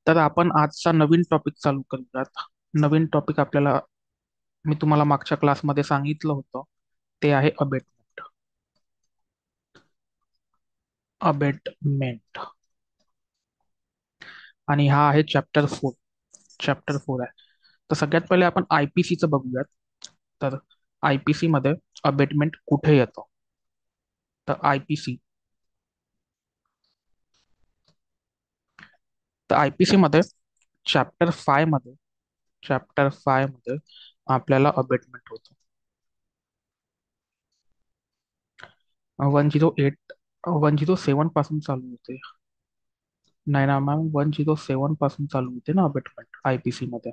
तर आपण आजचा नवीन टॉपिक चालू करूयात. नवीन टॉपिक आपल्याला मी तुम्हाला मागच्या क्लासमध्ये सांगितलं होतं. ते आहे अबेटमेंट. अबेटमेंट. आणि हा आहे चॅप्टर 4. चॅप्टर 4 आहे. तर सगळ्यात पहिले आपण आयपीसीचं बघूयात. तर आयपीसी मध्ये अबेटमेंट कुठे येतं? तर आयपीसी मध्ये चॅप्टर 5 मध्ये आपल्याला अबेटमेंट होतं. 108 107 पासून चालू होते. नाही ना मॅम, 107 पासून चालू होते ना अबेटमेंट आयपीसी मध्ये.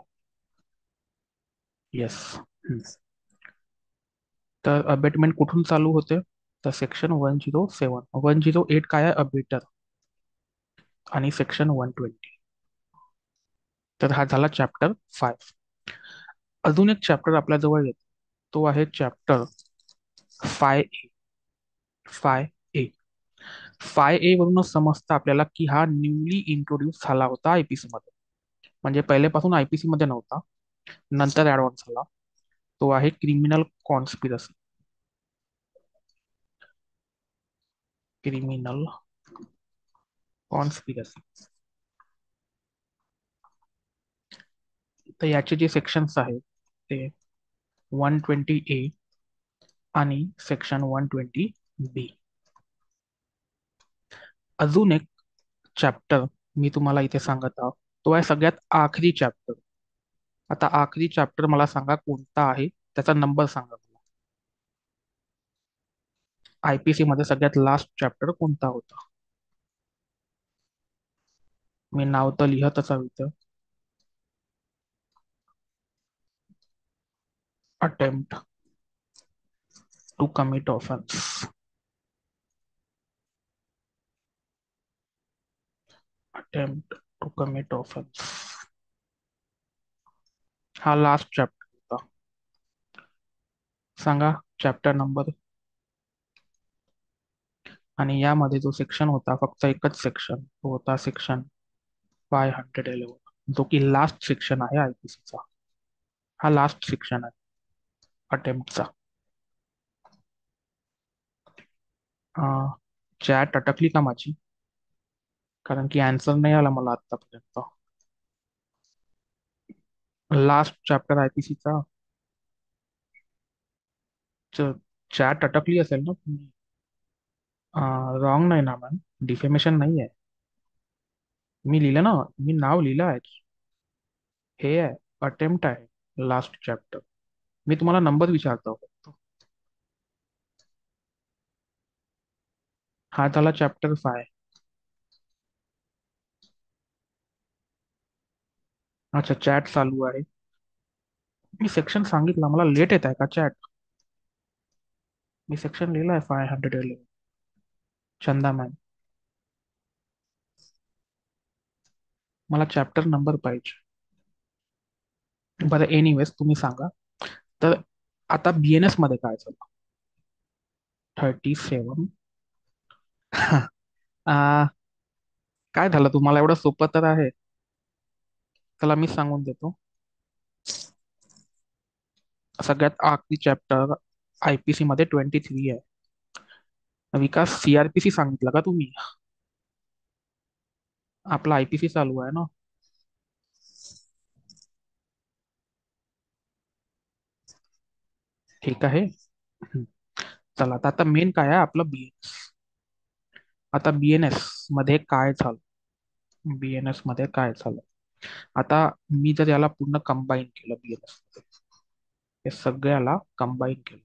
येस. तर अबेटमेंट कुठून चालू होते? तर सेक्शन 107. 108 काय आहे? अबेटर. आणि सेक्शन 120. तर हा झाला चॅप्टर 5. अजून एक चॅप्टर आपल्या जवळ येतो. तो आहे चॅप्टर 5A. 5A. 5A वरूनच समजतं आपल्याला की हा न्यूली इंट्रोड्यूस झाला होता आयपीसी मध्ये. म्हणजे पहिलेपासून आयपीसी मध्ये नव्हता, नंतर ऍड ऑन झाला. तो आहे क्रिमिनल कॉन्स्पिरसी. Criminal conspiracy. तर याचे जे सेक्शन्स आहेत ते 120A आणि सेक्शन 120B. अजून एक चॅप्टर मी तुम्हाला इथे सांगत आहोत. तो आहे सगळ्यात आखरी चॅप्टर. आता आखरी चॅप्टर मला सांगा कोणता आहे, त्याचा नंबर सांगा मला. आयपीसी मध्ये सगळ्यात लास्ट चॅप्टर कोणता होता? मी नाव तर लिहतच हवं इथं. Attempt to commit offence. Attempt to commit offence. हा लास्ट चॅप्टर होता. सांगा चॅप्टर नंबर. आणि यामध्ये जो सेक्शन होता, फक्त एकच सेक्शन, तो होता सेक्शन 511, जो की लास्ट सेक्शन आहे आयपीसीचा. हा लास्ट सेक्शन आहे अटेम्प्टचा. चॅट अटकली का माझी? कारण की आन्सर नाही आला मला आतापर्यंत. लास्ट चॅप्टर आयपीसीचा. चॅट अटकली असेल ना तुम्ही. रॉंग नाही ना मॅम? डिफेमेशन नाही आहे. मी लिहिलं ना, मी नाव लिहिलं आहे. हे आहे, अटेम्प्ट आहे लास्ट चॅप्टर. मी तुम्हाला नंबर विचारतो फक्त. हा झाला चॅप्टर 5. अच्छा, चॅट चालू आहे. मी सेक्शन सांगितलं, मला लेट येत आहे का चॅट? मी सेक्शन लिहिलं आहे 511. चंदा मॅम, मला चॅप्टर नंबर पाहिजे. बरं, एनिवेज तुम्ही सांगा. तर आता बीएनएस मध्ये काय झालं? 37. काय झालं तुम्हाला? एवढं सोपं तर आहे. चला मी सांगून देतो. सगळ्यात आखरी चॅप्टर आयपीसी मध्ये 23 आहे. विकास, सीआरपीसी सांगितलं का तुम्ही? आपला आयपीसी चालू आहे ना. ठीक आहे. हम्म. चला आता मेन काय आहे आपलं बीएनएस. आता बीएनएस मध्ये काय झालं? बीएनएस मध्ये काय झालं? आता मी जर याला पूर्ण कंबाईन केलं, बीएनएस हे सगळ्याला कंबाईन केलं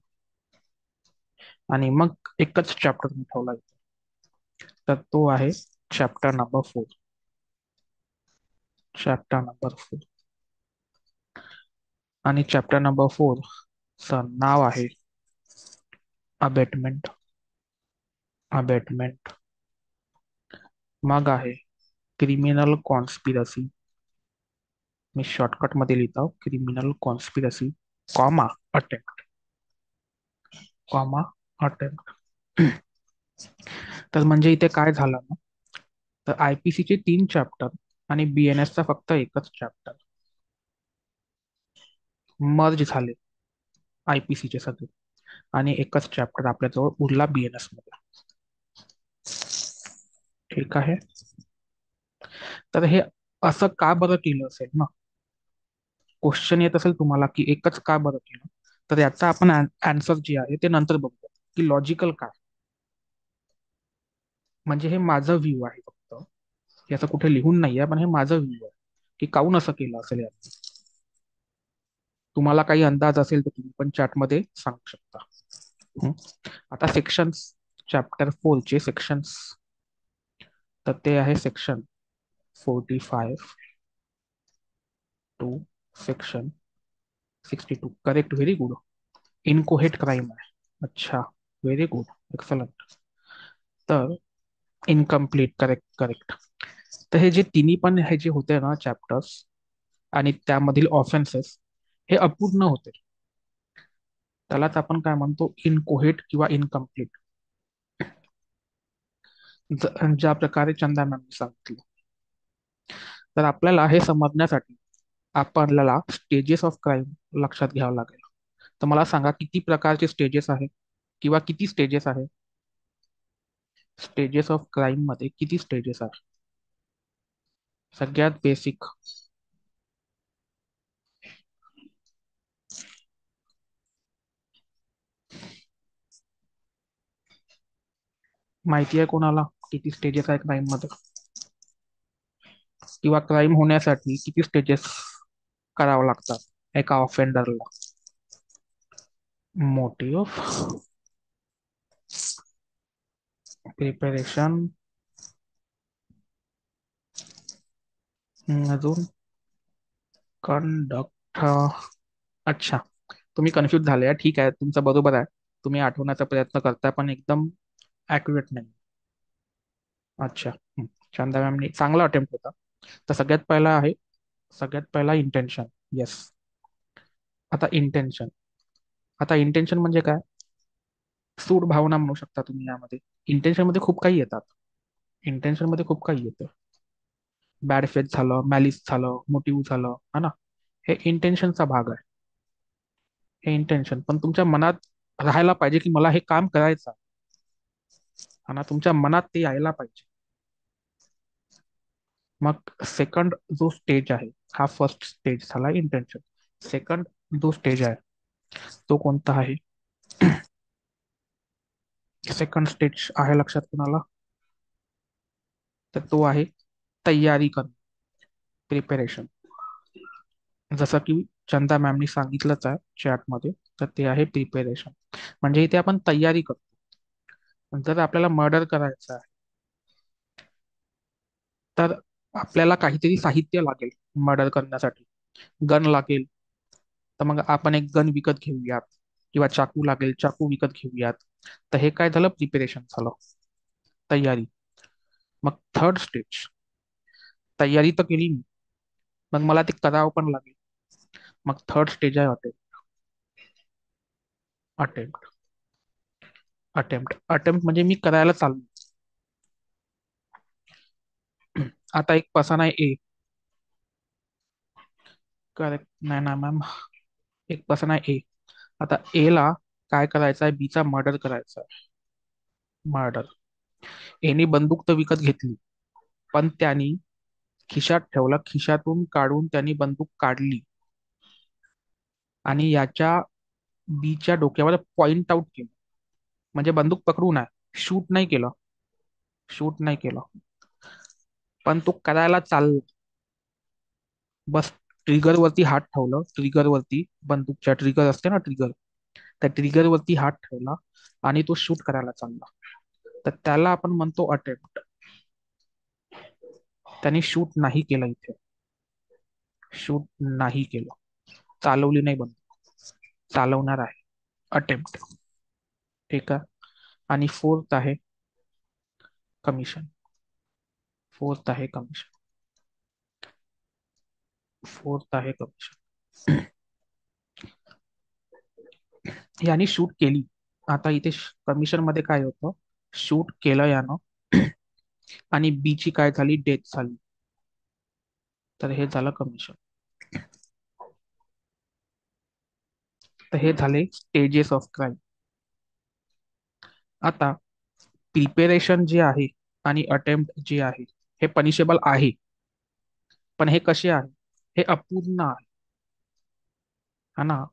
आणि मग एकच चॅप्टर मी ठेवला इथे. तर तो आहे चॅप्टर नंबर 4. Chapter number 4. आणि चॅप्टर नंबर 4 च नाव आहे अबेटमेंट. अबेटमेंट. मग आहे क्रिमिनल कॉन्स्पिरसी. मी शॉर्टकट मध्ये लिहितो criminal conspiracy, comma attempt. Comma attempt. तर म्हणजे इथे काय झालं ना, तर आयपीसीचे 3 चॅप्टर आणि बीएनएसचा फक्त एकच चॅप्टर मर्ज झाले आयपीसीचे सगळे, आणि एकच चॅप्टर आपल्याजवळ उरला बीएनएस मध्ये. ठीक आहे. तर हे असं का बरं केलं असेल ना, क्वेश्चन येत असेल तुम्हाला की एकच का बरं केलं, तर याचा आपण आन्सर जे आहे ते नंतर बघूया की लॉजिकल काय. म्हणजे हे माझं व्ह्यू आहे फक्त, याचं कुठे लिहून नाहीये, पण हे माझं व्ह्यू आहे की काऊन असं केलं असेल यात. तुम्हाला काही अंदाज असेल तर तुम्ही पण चॅटमध्ये सांगू शकता. हं. आता सेक्शन्स, चॅप्टर 4 चे सेक्शन्स, तर ते आहे section 45 to section 62. Correct, very good. Inchoate crime आहे. अच्छा, व्हेरी गुड, एक्सलंट. तर इनकम्प्लीट, करेक्ट करेक्ट. तर हे जे तिन्ही पण हे जे होते ना चॅप्टर्स आणि त्यामधील ऑफेन्सेस, हे अपूर्ण होते. त्यालाच आपण काय म्हणतो, इनकोहेट किंवा इनकम्प्लीट. ज्या प्रकारे चंदा मॅमनी सांगितलं. तर आपल्याला हे समजण्यासाठी आपल्याला स्टेजेस ऑफ क्राईम लक्षात घ्यावं लागेल. तर मला सांगा किती प्रकारचे स्टेजेस आहे किंवा किती स्टेजेस आहे. स्टेजेस ऑफ क्राईम मध्ये किती स्टेजेस आहे. सगळ्यात बेसिक, माहिती आहे कोणाला किती स्टेजेस आहे क्राईम मध्ये, किंवा क्राईम होण्यासाठी किती स्टेजेस करावं लागतात एका ऑफेंडरला. मोटिव्ह, प्रिपरेशन, अजून कंडक्ट. अच्छा, तुम्ही कन्फ्युज झाले. ठीक आहे, तुमचं बरोबर आहे. तुम्ही आठवण्याचा प्रयत्न करताय पण एकदम ऍक्युरेट नाही. अच्छा. चंदा मॅमनी चांगला अटेम्प्ट होता. तर सगळ्यात पहिला इंटेन्शन. येस. आता इंटेन्शन, आता इंटेन्शन म्हणजे काय, सूड भावना म्हणू शकता तुम्ही यामध्ये. इंटेन्शन मध्ये खूप काही येतात. इंटेन्शन मध्ये खूप काही येतं. बॅड फेथ झालं, मॅलिस झालं, मोटिव्ह झालं, है ना. हे इंटेन्शनचा भाग आहे. हे इंटेन्शन पण तुमच्या मनात राहायला पाहिजे की मला हे काम करायचं आहे. आणि तुमच्या मनात ते यायला पाहिजे. मग सेकंड जो स्टेज आहे, हा फर्स्ट स्टेज झाला इंटेन्शन. सेकंड जो स्टेज आहे तो कोणता आहे. सेकंड स्टेज आहे लक्षात कोणाला, तर तो आहे तयारी करणं, प्रिपेरेशन. जसं की चंदा मॅमनी सांगितलंच आहे चॅटमध्ये, तर ते आहे प्रिपेरेशन. म्हणजे इथे आपण तयारी करतो. जर आपल्याला मर्डर करायचं आहे तर आपल्याला काहीतरी साहित्य लागेल मर्डर करण्यासाठी. गन लागेल, तर मग आपण एक गन विकत घेऊयात, किंवा चाकू लागेल, चाकू विकत घेऊयात. तर हे काय झालं, प्रिपेरेशन झालं, तयारी. मग थर्ड स्टेज, तयारी तर केली मी, मग मला ते करावं पण लागेल. मग थर्ड स्टेज आहे अटेम्प्ट. अटेम्प्ट, अटेम्प्ट म्हणजे मी करायला चाललो. आता एक पर्सन आहे ए. करेक्ट नाही ना मॅम. एक पर्सन आहे ए. आता ए ला काय करायचं आहे, बीचा मर्डर करायचा आहे. मर्डर. एने बंदूक तर विकत घेतली, पण त्यांनी खिशात ठेवला, खिशातून काढून त्यांनी बंदूक काढली आणि याच्या बीच्या डोक्यावर पॉइंट आउट केलं. म्हणजे बंदूक पकडून आहे, शूट नाही केलं. शूट नाही केलं, पण तो करायला चालला. बस ट्रिगर वरती हात ठेवलं, ट्रिगर वरती, बंदूकच्या ट्रिगर असते ना, ट्रिगर, त्या ट्रिगर वरती हात ठेवला आणि तो शूट करायला चालला. तर त्याला आपण म्हणतो अटेम्प्ट. त्यांनी शूट नाही केलं इथे, शूट नाही केलं, चालवली नाही बंदूक, चालवणार आहे, अटेम्प्ट. ठीक आहे. आणि फोर्थ आहे कमिशन. फोर्थ आहे कमिशन. फोर्थ आहे कमिशन. याने शूट केली. आता इथे कमिशन मध्ये काय होतं, शूट केलं यानं आणि बी ची काय झाली, डेथ झाली. तर हे झालं कमिशन. तर हे झाले स्टेजेस ऑफ क्राईम. आता प्रिपेरेशन जे आहे आणि अटेम्प्ट जे आहे हे पनिशेबल आहे, पण हे कसे आहे? हे अपूर्ण आहे, हा ना.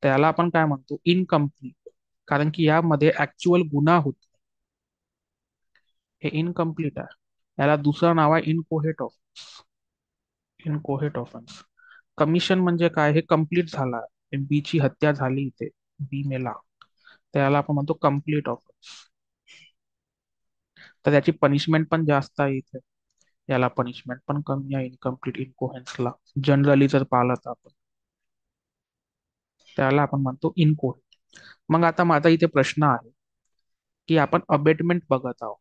त्याला आपण काय म्हणतो? इनकम्प्लीट. कारण की यामध्ये ऍक्च्युअल गुन्हा होत, हे इनकम्प्लीट आहे. याला दुसरं नाव आहे इनकोहेट ऑफेन्स. इनकोहेट ऑफेन्स. कमिशन म्हणजे काय? हे कम्प्लीट झाला, बी ची हत्या झाली इथे, बी मेला, त्याला आपण म्हणतो कम्प्लीट ऑफेन्स. तर त्याची पनिशमेंट पण जास्त आहे इथे, याला पनिशमेंट पण कमी आहे इनकम्प्लीट इनकोहेन्सला. जनरली जर पाहिलं तर आपण त्याला आपण म्हणतो इनकोहेट. मग आता माझा इथे प्रश्न आहे की आपण अबेटमेंट बघत आहोत,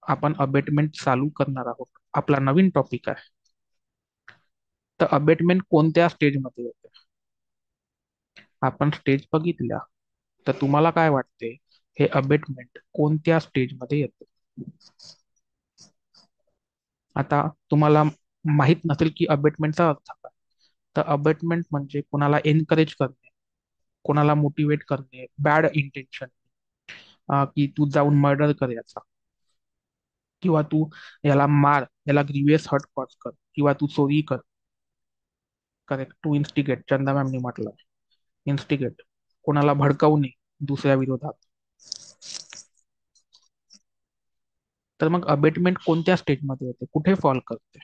आपण अबेटमेंट चालू करणार आहोत, आपला नवीन टॉपिक आहे. तर अबेटमेंट कोणत्या स्टेजमध्ये येते? आपण स्टेज बघितल्या, तर तुम्हाला काय वाटते, हे अबेटमेंट कोणत्या स्टेजमध्ये येते? आता तुम्हाला माहित नसेल की अबेटमेंटचा अर्थ काय. तर अबेटमेंट म्हणजे कोणाला एनकरेज करणे, कोणाला मोटिवेट करणे बॅड इंटेन्शन, की तू जाऊन मर्डर कर याचा, किंवा तू याला मार, याला ग्रीवियस हर्ट कॉज कर, किंवा तू चोरी कर. करेक्ट, टू इन्स्टिगेट, चंदा मॅमनी म्हटलं. इन्स्टिगेट, कोणाला भडकवणे दुसऱ्या विरोधात. तर मग अबेटमेंट कोणत्या स्टेजमध्ये येते, कुठे फॉल करते?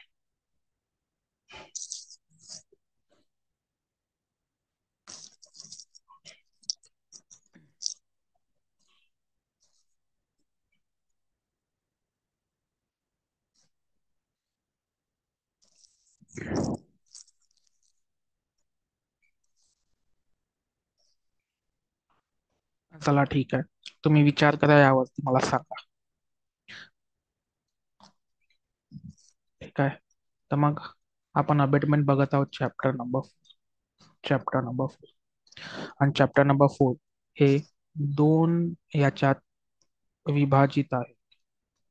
चला ठीक आहे, तुम्ही विचार करा यावरती, मला सांगा. ठीक आहे. तर मग आपण अबेटमेंट बघत आहोत, चॅप्टर नंबर 4. आणि चॅप्टर नंबर 4 हे दोन याच्यात विभाजित आहे.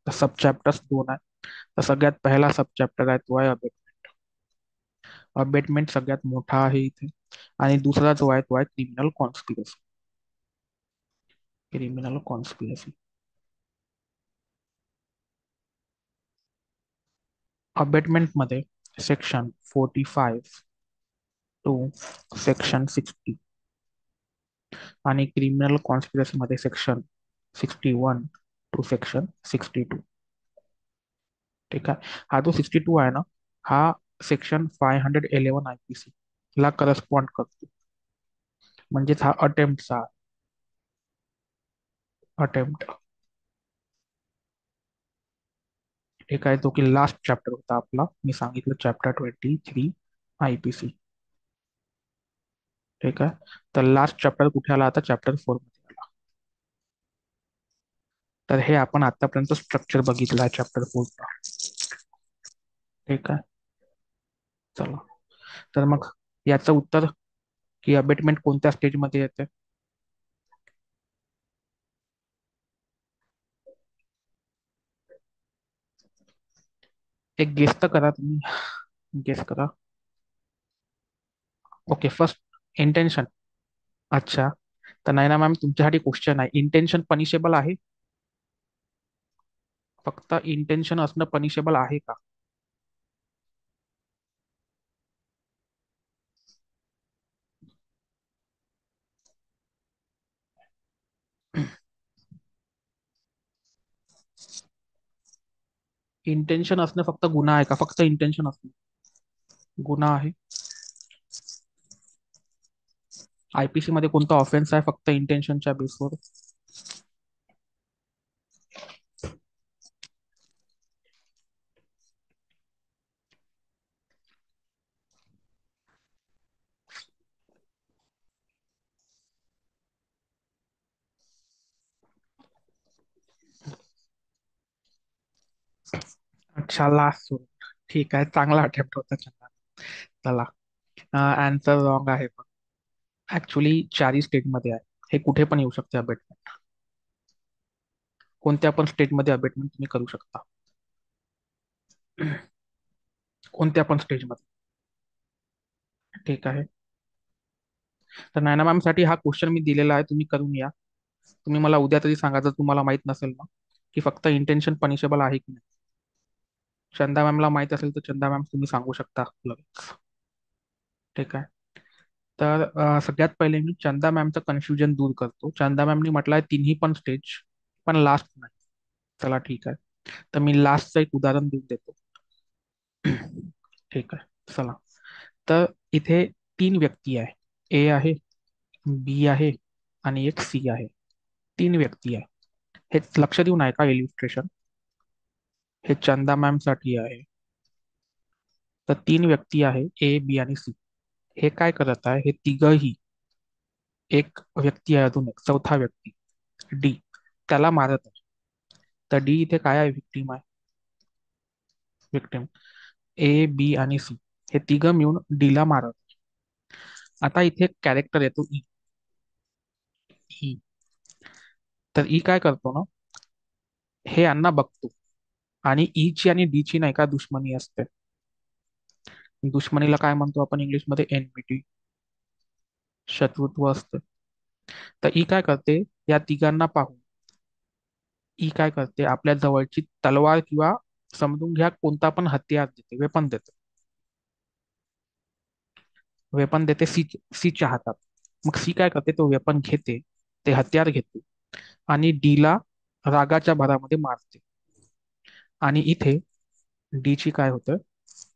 सब चॅप्टर्स दोन आहे. तर सगळ्यात पहिला सब चॅप्टर आहे तो आहे अबेटमेंट. अबेटमेंट सगळ्यात मोठा आहे इथे. आणि दुसरा जो आहे तो आहे criminal conspiracy. Criminal conspiracy. Abetment मध्ये सेक्शन 45 टू सेक्शन 60, आणि क्रिमिनल कॉन्स्पिरसी मध्ये सेक्शन 61 टू सेक्शन 62. ठीक आहे. हा जो 62 आहे ना, हा सेक्शन 511 IPC ला करस्पॉन्ड करतो. म्हणजेच हा अटेम्प्टचा, अटेम्प्ट. ठीक आहे, तो की लास्ट चॅप्टर होता आपला, मी सांगितलं चॅप्टर 23 IPC. ठीक आहे. तर लास्ट चॅप्टर कुठे आला? आता चॅप्टर 4 मध्ये आला. तर हे आपण आतापर्यंत स्ट्रक्चर बघितलं आहे चॅप्टर 4चा. ठीक आहे. चला, तर मग याचं उत्तर, की अबेटमेंट कोणत्या स्टेजमध्ये येते? एक गेस तर करा तुम्ही, गेस करा. Okay, first, intention. अच्छा. तर नाही ना मॅम, तुमच्यासाठी क्वेश्चन आहे, इंटेन्शन पनिशेबल आहे? फक्त इंटेन्शन असणं पनिशेबल आहे का? इंटेन्शन असणं फक्त गुन्हा आहे का? फक्त इंटेन्शन असणं गुन्हा आहे? IPC मध्ये कोणता ऑफेन्स आहे फक्त इंटेन्शनच्या बेसवर? अच्छा, लास्ट. ठीक आहे, चांगला अटेम्प्ट होता, चला. चला, आन्सर रॉंग आहे. पण ऍक्च्युली चारही स्टेटमध्ये आहे. हे कुठे पण येऊ शकते अबेटमेंट, कोणत्या पण स्टेटमध्ये अबेटमेंट तुम्ही करू शकता. कोणत्या पण स्टेजमध्ये. ठीक आहे. तर नायना मॅम साठी हा क्वेश्चन मी दिलेला आहे, तुम्ही करून या. तुम्ही मला उद्या तरी सांगा जर तुम्हाला माहित नसेल ना, की फक्त इंटेन्शन पनिशेबल आहे की नाही. चंदा मॅमला माहित असेल तर चंदा मॅम तुम्ही सांगू शकता लगेच. ठीक आहे. तर सगळ्यात पहिले मी चंदा मॅमचं कन्फ्युजन दूर करतो. चंदा मॅमनी म्हटलंय तिन्ही पण स्टेज, पण लास्ट नाही. चला ठीक आहे. तर मी लास्टचं एक उदाहरण देऊन देतो. ठीक आहे चला. तर इथे तीन व्यक्ती आहे. ए आहे, बी आहे आणि एक सी आहे. तीन व्यक्ती आहे. हे लक्ष देऊन आहे का इलिस्ट्रेशन. हे चंदा मॅम साठी आहे. तर तीन व्यक्ती आहे, ए बी आणि सी. हे काय करत आहे, हे तिघही, एक व्यक्ती आहे अजून एक चौथा व्यक्ती डी, त्याला मारत आहे. तर डी इथे काय आहे, विक्टीम आहे. विक्टीम. ए बी आणि सी हे तिघं मिळून डी ला मारत. आता इथे कॅरेक्टर येतो ई. ई. तर ई काय करतो ना, हे यांना बघतो. आणि ई ची आणि डी ची नाही का दुश्मनी असते. दुश्मनीला काय म्हणतो आपण इंग्लिशमध्ये, एनमिटी, शत्रुत्व असते. तर ई काय करते, या तिघांना पाहून ई काय करते, आपल्या जवळची तलवार किंवा समजून घ्या कोणता पण हत्यार देते, वेपन देते. वेपन देते सी, सीच्या हातात. मग सी काय करते, तो वेपन घेते, ते हत्यार घेते आणि डीला रागाच्या भरामध्ये मारते. आणि इथे डीची काय होतं,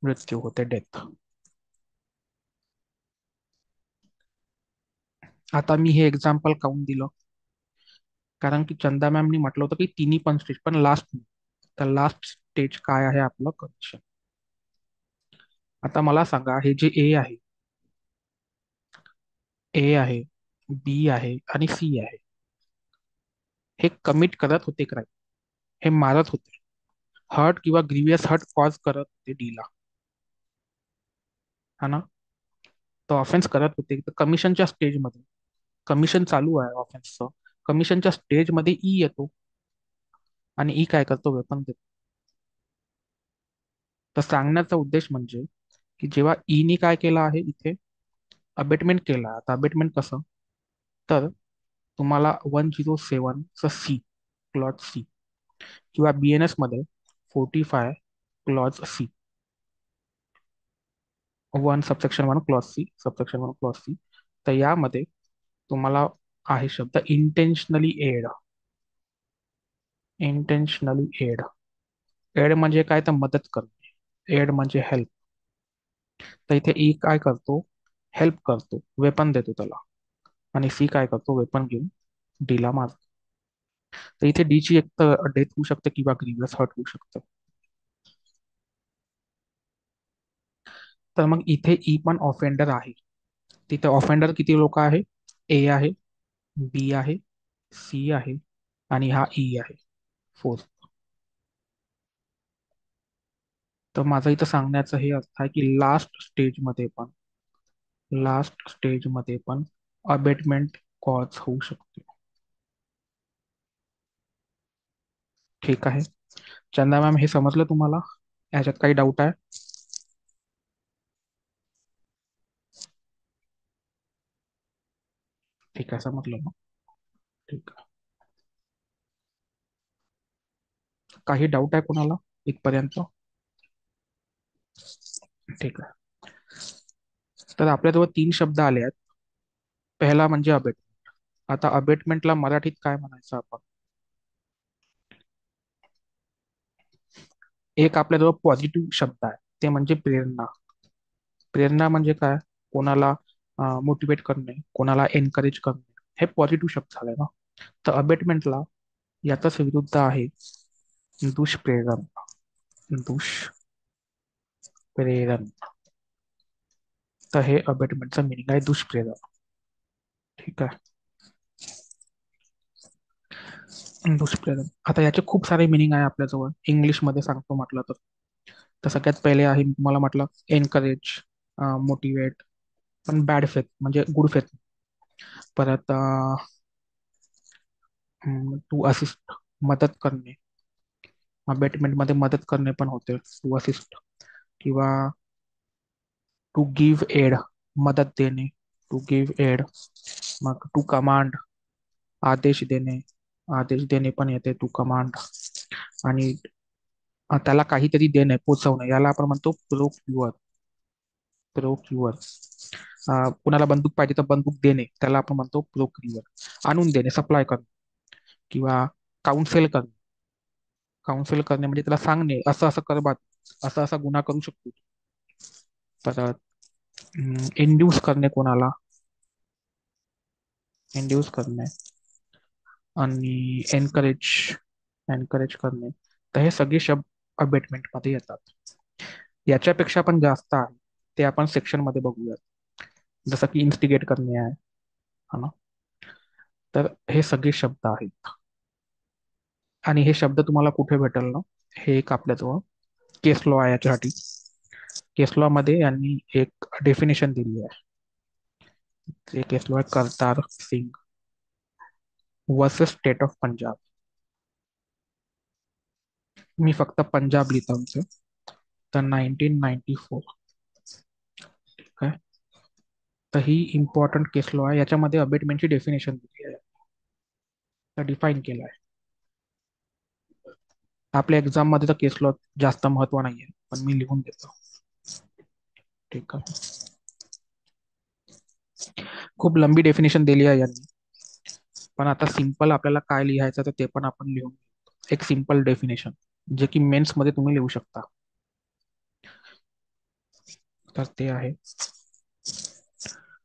मृत्यू होते, डेथ. आता मी हे एक्झाम्पल काऊन दिलं, कारण की चंदा मॅमनी म्हटलं होतं की तिन्ही पण स्टेज पण लास्ट. तर लास्ट स्टेज काय आहे आपलं कनेक्शन. आता मला सांगा, हे जे ए आहे, ए आहे, बी आहे आणि सी आहे, हे कमिट करत होते क्राईम. हे मारत होते, हर्ट किंवा ग्रीवियस हर्ट कॉज करत होते डीला, हा ना. तो ऑफेन्स करत होते. तर कमिशनच्या स्टेजमध्ये, कमिशन चालू आहे ऑफेन्सचं, कमिशनच्या स्टेजमध्ये ई येतो आणि ई काय करतो, वेपन देतो. तर सांगण्याचा उद्देश म्हणजे की जेव्हा ईनी काय केलं आहे इथे, अबेटमेंट केला. आता अबेटमेंट कसं, तर तुम्हाला 107 सी, क्लॉज सी, किंवा BNS मध्ये 45 clause C, 1 subsection 1 clause C, subsection 1 clause C. तर यामध्ये तुम्हाला आहे शब्द intentionally aid. Intentionally aid. Aid म्हणजे काय, तर मदत करणे. एड म्हणजे हेल्प. तर इथे ई काय करतो, हेल्प करतो, वेपन देतो त्याला. आणि सी काय करतो, वेपन घेऊन डीला मारतो. तर इथे डी ची एक तर डेथ होऊ शकते किंवा ग्रीवियस हर्ट होऊ शकतं. तर मग इथे ई पण ऑफेंडर आहे. तिथे ऑफेंडर किती लोक आहे, ए आहे, बी आहे, सी आहे आणि हा ई आहे, फोर्थ. तर माझं इथं सांगण्याचं हे अर्थ आहे की लास्ट स्टेजमध्ये पण अबेटमेंट कॉज होऊ शकते. ठीक आहे. चंदा मॅम हे समजलं तुम्हाला, याच्यात काही डाऊट आहे. ठीक आहे, समजलं मग. ठीक आहे. काही डाऊट आहे कोणाला इथपर्यंत. ठीक आहे. तर आपल्याजवळ तीन शब्द आले आहेत. पहिला म्हणजे अबेटमेंट. आता अबेटमेंटला मराठीत काय म्हणायचं आपण. एक आपल्याजवळ पॉझिटिव्ह शब्द आहे, ते म्हणजे प्रेरणा. प्रेरणा म्हणजे काय, कोणाला मोटिवेट करणे, कोणाला एनकरेज करणे, हे पॉझिटिव्ह शब्द झाले ना. तर अबेटमेंटला याचाच विरुद्ध आहे दुष्प्रेरण. दुष्प्रेरण. तर हे अबेटमेंटचं मिनिंग आहे, दुष्प्रेरण. ठीक आहे. दुष्प्रेरण. आता याचे खूप सारे मिनिंग आहे आपल्याजवळ, इंग्लिशमध्ये सांगतो म्हटलं तर. तर सगळ्यात पहिले आहे, मी तुम्हाला म्हटलं, एनकरेज, मोटिवेट. पण बॅड फेथ म्हणजे गुड फेथ. परत टू असिस्ट, मदत करणे. बेटमेंट मध्ये मदत करणे पण होते, टू असिस्ट. किंवा टू गिव्ह एड, मदत देणे, टू गिव्ह एड. मग टू कमांड, आदेश देणे. आदेश देणे पण येते टू कमांड. आणि त्याला काहीतरी देणे, पोचवणे, याला आपण म्हणतो प्रोक्युअर. प्रोक्युअर. कुणाला बंदूक पाहिजे तर बंदूक देणे, त्याला आपण म्हणतो प्रोक्युअर. आणून देणे, सप्लाय करणे. किंवा काउन्सिल करणे. काउन्सिल करणे म्हणजे त्याला सांगणे, असं असं कर बा, असा असा गुन्हा करू शकतो. परत इंड्यूस करणे कोणाला, इंड्यूस करणे. आणि एनकरेज, एनकरेज करणे. तर हे सगळे शब्द अबेटमेंट मध्ये येतात. याच्यापेक्षा पण जास्त आहे, ते आपण सेक्शन मध्ये बघूयात. जसं की इन्स्टिगेट करणे आहे, हा ना. तर हे सगळे शब्द आहेत. आणि हे शब्द तुम्हाला कुठे भेटेल ना, हे एक आपल्याजवळ केस लॉ आहे याच्यासाठी. केस लॉ मध्ये यांनी एक डेफिनेशन दिली आहे. ते केस लॉ आहे Kartar Singh versus state of Punjab. मी फक्त पंजाब लिहितो आमचं. तर 1994. ठीक आहे. तर ही इम्पॉर्टंट केस लॉ आहे, याच्यामध्ये अबेटमेंटची डेफिनेशन दिली आहे, डिफाईन केलं आहे. आपल्या एक्झाम मध्ये तर केस लॉ जास्त महत्व नाहीये, पण मी लिहून देतो. ठीक आहे. खूप लंबी डेफिनेशन दिली आहे यांनी, पण आता सिंपल आपल्याला काय लिहायचं तर ते पण आपण लिहून घेऊ. एक सिंपल डेफिनेशन, जे की मेन्स मध्ये तुम्ही लिहू शकता. तर ते आहे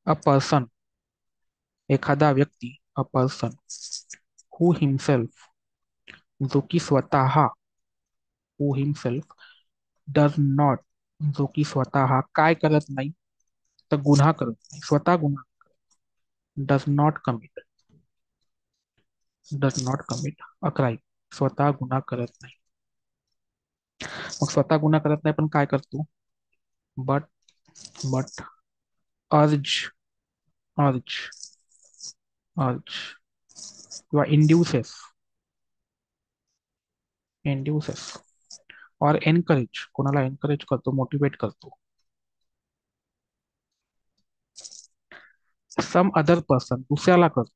अ पर्सन, एखादा व्यक्ती, अ पर्सन हु हिमसेल्फ, जो की स्वतः, हु हिमसेल्फ डज नॉट, जो की स्वतः काय करत नाही, तर गुन्हा करत नाही, स्वतः गुन्हा, does not commit, does not commit a crime, स्वतः गुन्हा करत नाही. मग स्वतः गुन्हा करत नाही पण काय करतो, बट, बट अर्ज, अर्ज, अर्ज किंवा इंड्युसेस, इंड्युसेस और एनकरेज, कोणाला एनकरेज करतो, मोटिवेट करतो. सम अदर पर्सन, दुसऱ्याला करतो,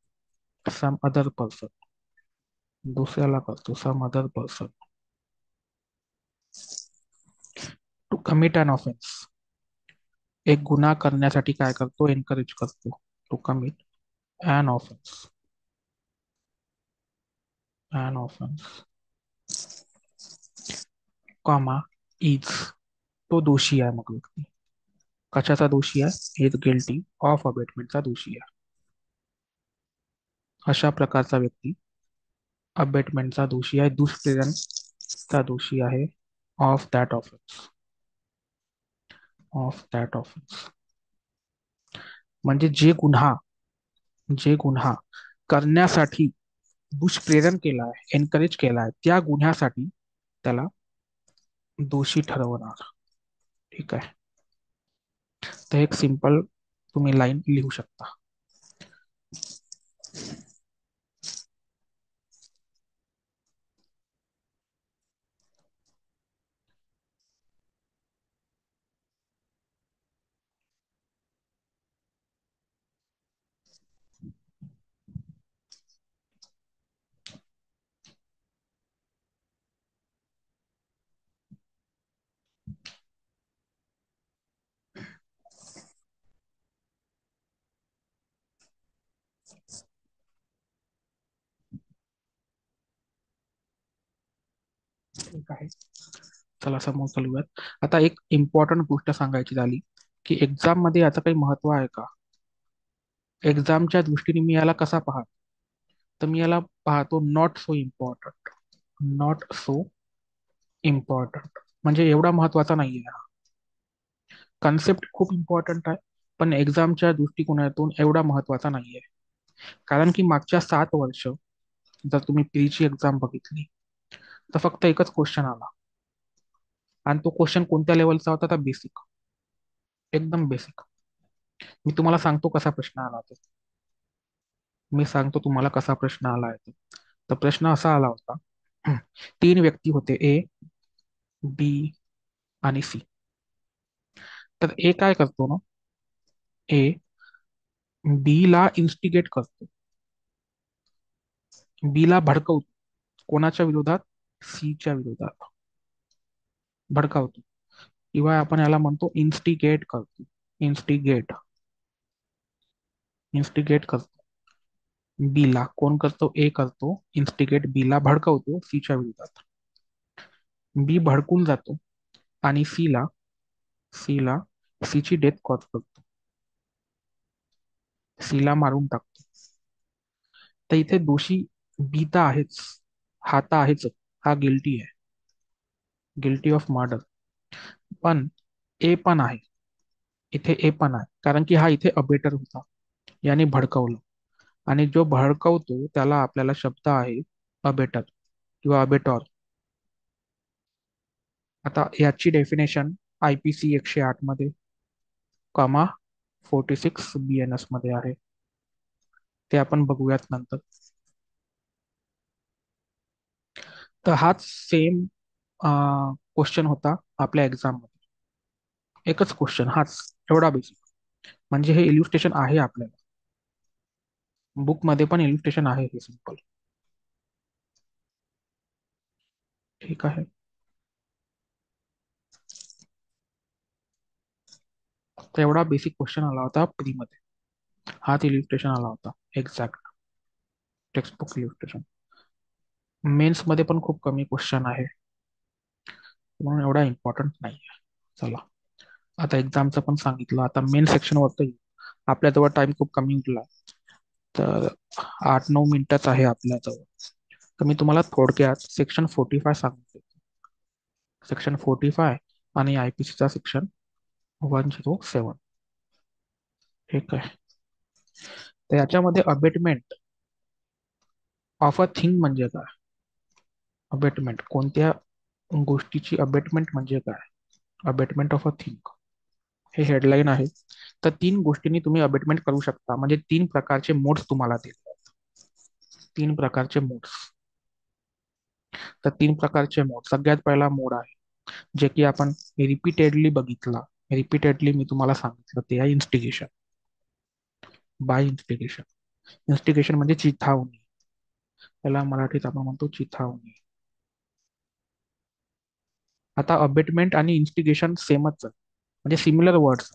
सम अदर पर्सन, दुसऱ्याला करतो, some other person to commit an offence, एक गुन्हा करण्यासाठी काय करतो, एनकरेज करतो, to commit an offence, an offence, comma is, तो दोषी आहे मग व्यक्ती. कशाचा दोषी आहे, इज गिल्टी ऑफ अबेटमेंटचा दोषी आहे. अशा प्रकारचा व्यक्ती अबेटमेंटचा दोषी आहे, दुष्प्रेरणचा दोषी आहे, of that offence, of that offence. म्हणजे जे गुन्हा करण्यासाठी दुष्प्रेरण केला आहे, एनकरेज केला आहे, त्या गुन्ह्यासाठी त्याला दोषी ठरवणार. ठीक आहे. तर एक सिंपल तुम्ही लाईन लिहू शकता. ठीक आहे. चला समोर चालूयात. आता एक इम्पॉर्टंट गोष्ट सांगायची झाली, की एक्झाम मध्ये याचं काही महत्व आहे का. एक्झामच्या दृष्टीने मी याला कसा पाहतो, तर मी याला पाहतो not so important, not so important. म्हणजे एवढा महत्वाचा नाहीये हा. कन्सेप्ट खूप इम्पॉर्टंट आहे, पण एक्झामच्या दृष्टिकोनातून एवढा महत्वाचा नाहीये. कारण की मागच्या 7 वर्ष जर तुम्ही पीची एक्झाम बघितली, तर फक्त एकच क्वेश्चन आला. आणि तो क्वेश्चन कोणत्या लेवलचा होता, तर बेसिक, एकदम बेसिक. मी तुम्हाला सांगतो कसा प्रश्न आला होता. मी सांगतो तुम्हाला कसा प्रश्न आला आहे. तर प्रश्न असा आला होता, 3 व्यक्ती होते, ए, बी आणि सी. तर ए काय करतो ना, ए बी ला इन्स्टिगेट करतो, बी ला भडकवतो. कोणाच्या विरोधात? सीच्या विरोधात भडकावतो, किंवा आपण याला म्हणतो इन्स्टिगेट करतो. इन्स्टिगेट इन्स्टिगेट करतो. बी ला कोण करतो? ए करतो इन्स्टिगेट, बी ला भडकवतो सीच्या विरोधात. बी भडकून जातो आणि सी ला सीची डेथ कॉज करतो, सीला मारून टाकतो. तर इथे दोषी बी तर आहेच, हा तर आहेच, हा गिल्टी आहे, गिल्टी ऑफ मर्डर. पण ए पण आहे, इथे ए पण आहे, कारण की हा इथे अबेटर होता, याने भडकवलं. आणि जो भडकवतो त्याला आपल्याला शब्द आहे अबेटर किंवा अबेटॉर. आता याची डेफिनेशन IPC 108 मध्ये, कॉमा 46 BNS मध्ये आहे. ते आपण बघूयात नंतर. तर हाच सेम क्वेश्चन होता आपल्या एक्झाम मध्ये. एकच क्वेश्चन हाच, एवढा बेसिक. म्हणजे हे इल्युस्ट्रेशन आहे आपल्याला, बुक मध्ये पण इल्युस्ट्रेशन आहे हे सिंपल. ठीक आहे. तर एवढा बेसिक क्वेश्चन आला होता प्री मध्ये, हाच इल्युस्ट्रेशन आला होता एक्झॅक्ट टेक्स्ट बुक इल्युस्ट्रेशन. मेन्स मध्ये पण खूप कमी क्वेश्चन आहे, म्हणून एवढा इम्पॉर्टंट नाही आहे. चला, आता एक्झामचं पण सांगितलं, आता मेन सेक्शन वरती आपल्याजवळ टाइम खूप कमी उरला. तर 8-9 मिनिटच आहे आपल्याजवळ. तर मी तुम्हाला थोडक्यात सेक्शन 45 सांगतो. सेक्शन 45 आणि IPCचा सेक्शन 107. ठीक आहे. तर याच्यामध्ये अबेटमेंट ऑफ अ थिंग म्हणजे काय? अबेटमेंट कोणत्या गोष्टीची अबेटमेंट म्हणजे काय? अबेटमेंट ऑफ अ थिंग हे हेडलाईन आहे. तर 3 गोष्टींनी तुम्ही अबेटमेंट करू शकता, म्हणजे 3 प्रकारचे मोड्स तुम्हाला देतात. 3 प्रकारचे मोड्स. तर 3 प्रकारचे मोड, सगळ्यात पहिला मोड आहे जे की आपण रिपीटेडली बघितला, रिपीटेडली मी तुम्हाला सांगितलं, ते आहे इन्स्टिगेशन. Bye instigation. इन्स्टिगेशन म्हणजे चिथावणी, त्याला मराठीत आपण म्हणतो चिथावणी. आता अबेटमेंट आणि इन्स्टिगेशन सेमच आहे, म्हणजे सिमिलर वर्ड्स,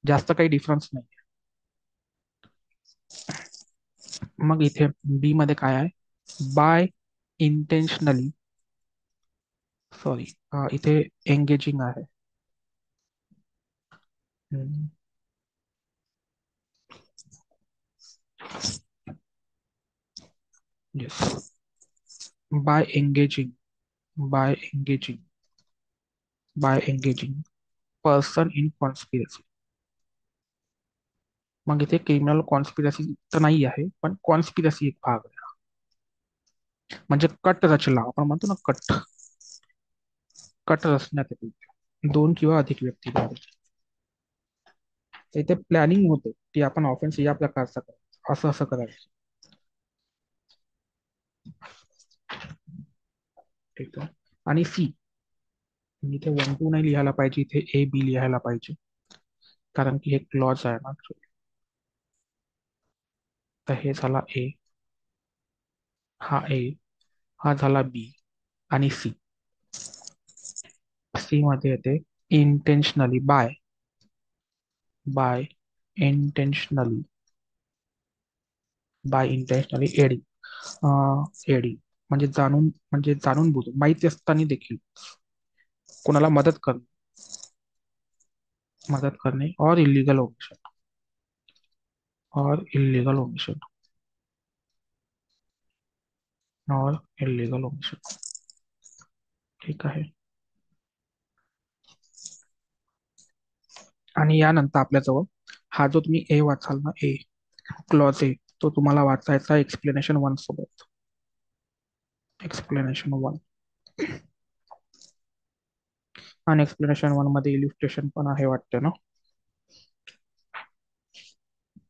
जास्त काही डिफरन्स नाही. मग इथे बी मध्ये काय आहे? बाय इंटेन्शनली, सॉरी, इथे एंगेजिंग आहे. Yes. By engaging, by engaging, by engaging person in conspiracy. मग इथे क्रिमिनल कॉन्स्पिरसी तर नाही आहे, पण कॉन्स्पिरसी एक भाग आहे. म्हणजे कट रचला, आपण म्हणतो ना कट, कट रचण्यात येते 2 किंवा अधिक व्यक्ती. तर इथे प्लॅनिंग होते की आपण ऑफेन्स या प्रकारचा करायचा, असं असं करायचं. ठीक आहे. आणि सी, इथे 1-2 नाही लिहायला पाहिजे, इथे A-B लिहायला पाहिजे, कारण की हे क्लॉज आहे ना. तर हे झाला ए, हा ए, हा झाला बी, आणि सी. सी मध्ये येते intentionally, by, by intentionally, by intentionally aid. Aid म्हणजे जाणून बुजून, माहिती असताना देखील कोणाला मदत करणे, और इलिगल ओमिशन, और इलिगल ओमिशन, और इलिगल ओमिशन. ठीक आहे. आणि यानंतर आपल्याजवळ हा जो तुम्ही ए वाचाल ना, ए क्लॉज ए, तो तुम्हाला वाचायचा एक्सप्लेनेशन 1 सोबत. एक्सप्लेनेशन 1. आणि एक्सप्लेनेशन 1 मध्ये इलिस्ट्रेशन पण आहे वाटते ना.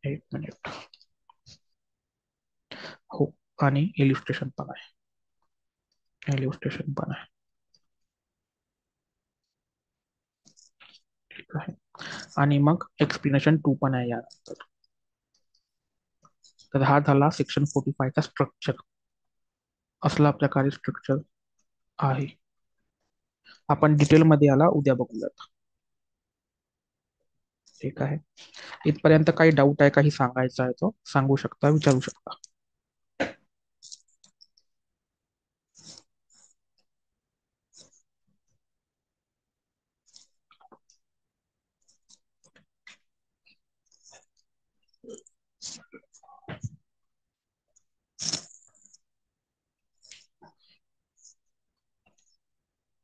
1 मिनिट. हो, आणि इलिस्ट्रेशन पण आहे, इलिस्ट्रेशन पण आहे. आहे. आणि मग एक्सप्लेनेशन 2 पण आहे यानंतर. तर हा झाला सेक्शन 45चा स्ट्रक्चर. असला प्रकारे स्ट्रक्चर आहे. आपण डिटेलमध्ये याला उद्या बघूयात. ठीक आहे. इथपर्यंत काही डाऊट आहे, काही सांगायचं आहे तो सांगू शकता, विचारू शकता.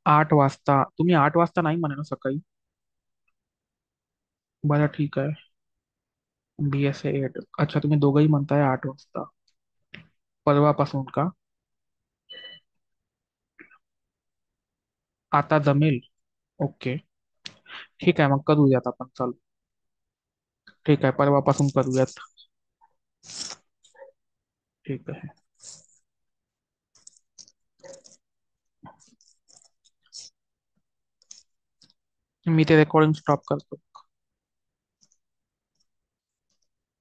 8 वाजता? तुम्ही 8 वाजता नाही म्हणा ना सकाळी? बरं ठीक आहे. BSA 8. अच्छा, तुम्ही दोघंही म्हणताय 8 वाजता. परवापासून का? आता जमेल? ओके. ठीक आहे, मग करूयात आपण, चालू. ठीक आहे, परवापासून करूयात. ठीक आहे. मी ते रेकॉर्डिंग स्टॉप करतो.